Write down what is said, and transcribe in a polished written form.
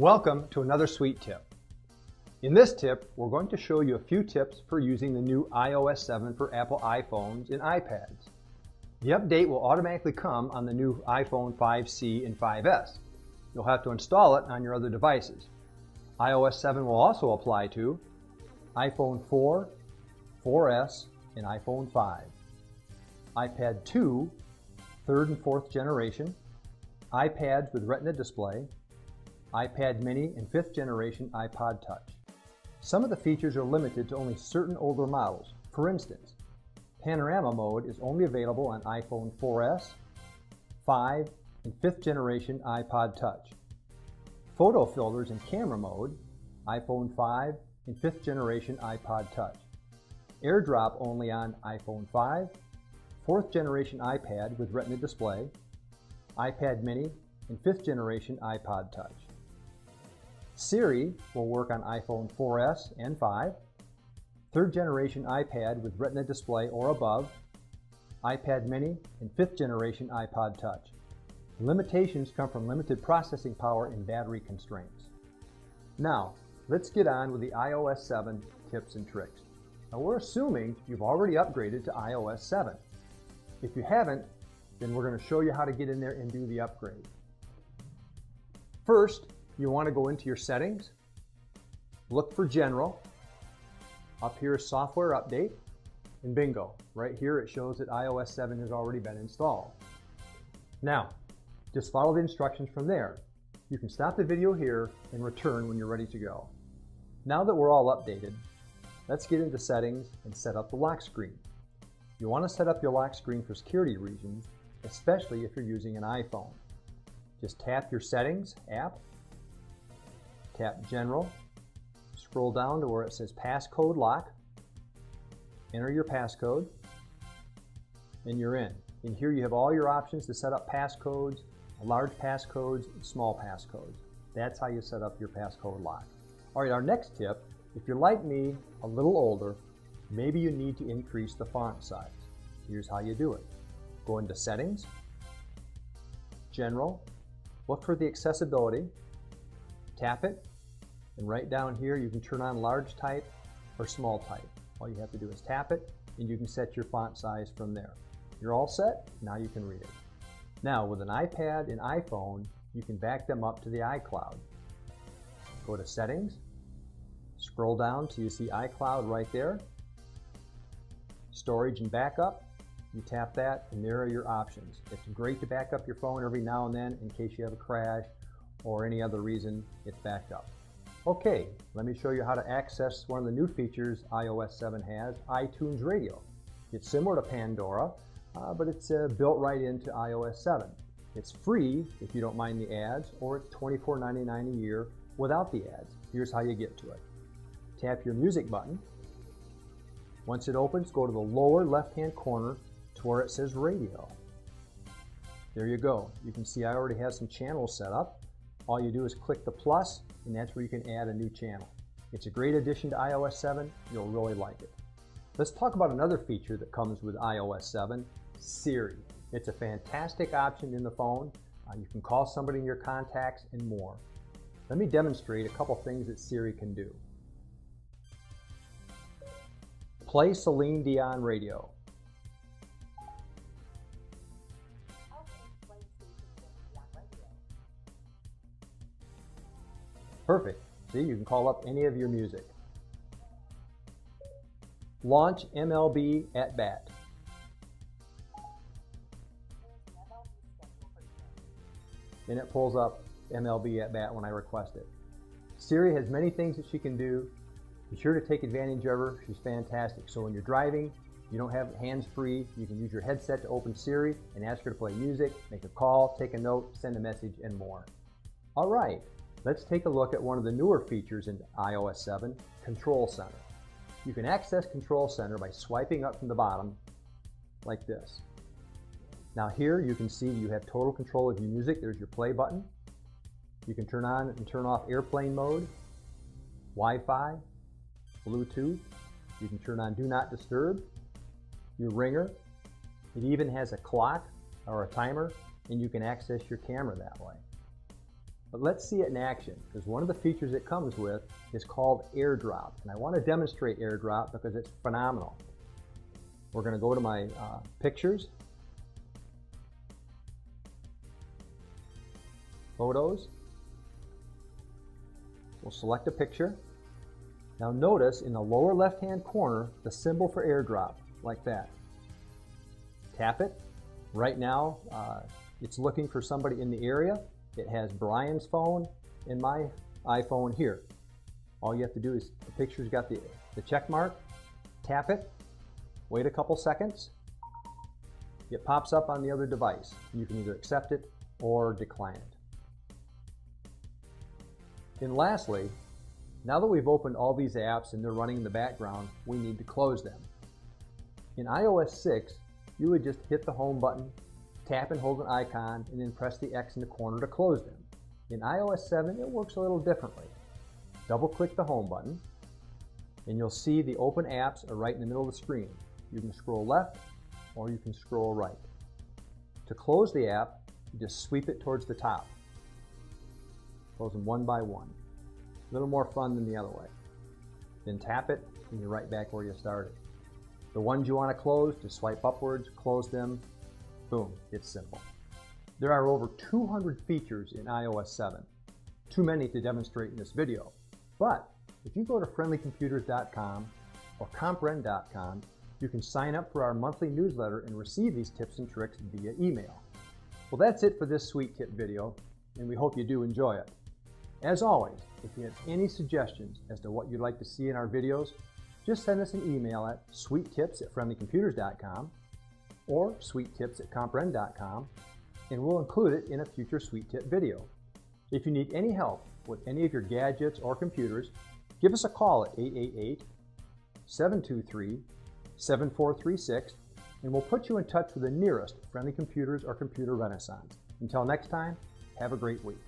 Welcome to another sweet tip. In this tip, we're going to show you a few tips for using the new iOS 7 for Apple iPhones and iPads. The update will automatically come on the new iPhone 5C and 5S. You'll have to install it on your other devices. iOS 7 will also apply to iPhone 4, 4S, and iPhone 5, iPad 2, 3rd and 4th generation, iPads with Retina display, iPad mini, and 5th generation iPod Touch. Some of the features are limited to only certain older models. For instance, panorama mode is only available on iPhone 4S, 5, and 5th generation iPod Touch. Photo filters in camera mode, iPhone 5 and 5th generation iPod Touch. AirDrop only on iPhone 5, 4th generation iPad with Retina display, iPad mini, and 5th generation iPod Touch. Siri will work on iPhone 4S and 5, 3rd generation iPad with Retina display or above, iPad mini, and 5th generation iPod Touch. Limitations come from limited processing power and battery constraints. Now, let's get on with the iOS 7 tips and tricks. Now, we're assuming you've already upgraded to iOS 7. If you haven't, then we're going to show you how to get in there and do the upgrade. First, you want to go into your settings, look for General. Up here is Software Update, and bingo, right here it shows that iOS 7 has already been installed. Now, just follow the instructions from there. You can stop the video here and return when you're ready to go. Now that we're all updated, let's get into settings and set up the lock screen. You want to set up your lock screen for security reasons, especially if you're using an iPhone. Just tap your Settings app, tap General, scroll down to where it says Passcode Lock, enter your passcode, and you're in. In here you have all your options to set up passcodes, large passcodes, small passcodes. That's how you set up your passcode lock. All right, our next tip, if you're like me, a little older, maybe you need to increase the font size. Here's how you do it. Go into Settings, General, look for the accessibility, tap it, and right down here you can turn on large type or small type. All you have to do is tap it and you can set your font size from there. You're all set, now you can read it. Now with an iPad and iPhone, you can back them up to the iCloud. Go to Settings, scroll down till you see iCloud right there. Storage and backup, you tap that and there are your options. It's great to back up your phone every now and then in case you have a crash or any other reason it's backed up. Okay, let me show you how to access one of the new features iOS 7 has, iTunes Radio. It's similar to Pandora, but it's built right into iOS 7. It's free if you don't mind the ads, or it's $24.99 a year without the ads. Here's how you get to it. Tap your music button. Once it opens, go to the lower left-hand corner to where it says Radio. There you go. You can see I already have some channels set up. All you do is click the plus, and that's where you can add a new channel. It's a great addition to iOS 7. You'll really like it. Let's talk about another feature that comes with iOS 7, Siri. It's a fantastic option in the phone. You can call somebody in your contacts and more. Let me demonstrate a couple things that Siri can do. Play Celine Dion radio. Perfect. See, you can call up any of your music. Launch MLB at Bat. And it pulls up MLB at Bat when I request it. Siri has many things that she can do. Be sure to take advantage of her. She's fantastic. So when you're driving, you don't have hands free, you can use your headset to open Siri and ask her to play music, make a call, take a note, send a message, and more. All right. Let's take a look at one of the newer features in iOS 7, Control Center. You can access Control Center by swiping up from the bottom like this. Now here you can see you have total control of your music. There's your play button. You can turn on and turn off airplane mode, Wi-Fi, Bluetooth. You can turn on Do Not Disturb, your ringer. It even has a clock or a timer, and you can access your camera that way. But let's see it in action, because one of the features it comes with is called AirDrop. And I want to demonstrate AirDrop because it's phenomenal. We're going to go to my pictures, photos. We'll select a picture. Now notice in the lower left-hand corner the symbol for AirDrop, like that. Tap it. Right now it's looking for somebody in the area. It has Brian's phone and my iPhone here. All you have to do is, the picture's got the check mark, tap it, wait a couple seconds. It pops up on the other device. You can either accept it or decline it. And lastly, now that we've opened all these apps and they're running in the background, we need to close them. In iOS 6, you would just hit the home button, tap and hold an icon, and then press the X in the corner to close them. In iOS 7, it works a little differently. Double-click the home button, and you'll see the open apps are right in the middle of the screen. You can scroll left, or you can scroll right. To close the app, you just sweep it towards the top. Close them one by one. A little more fun than the other way. Then tap it, and you're right back where you started. The ones you want to close, just swipe upwards, close them. Boom, it's simple. There are over 200 features in iOS 7. Too many to demonstrate in this video. But if you go to friendlycomputers.com or comprehend.com, you can sign up for our monthly newsletter and receive these tips and tricks via email. Well, that's it for this Sweet Tip video, and we hope you do enjoy it. As always, if you have any suggestions as to what you'd like to see in our videos, just send us an email at sweettips@friendlycomputers.com or sweettips@comprehend.com, and we'll include it in a future Sweet Tip video. If you need any help with any of your gadgets or computers, give us a call at 888-723-7436, and we'll put you in touch with the nearest Friendly Computers or Computer Renaissance. Until next time, have a great week.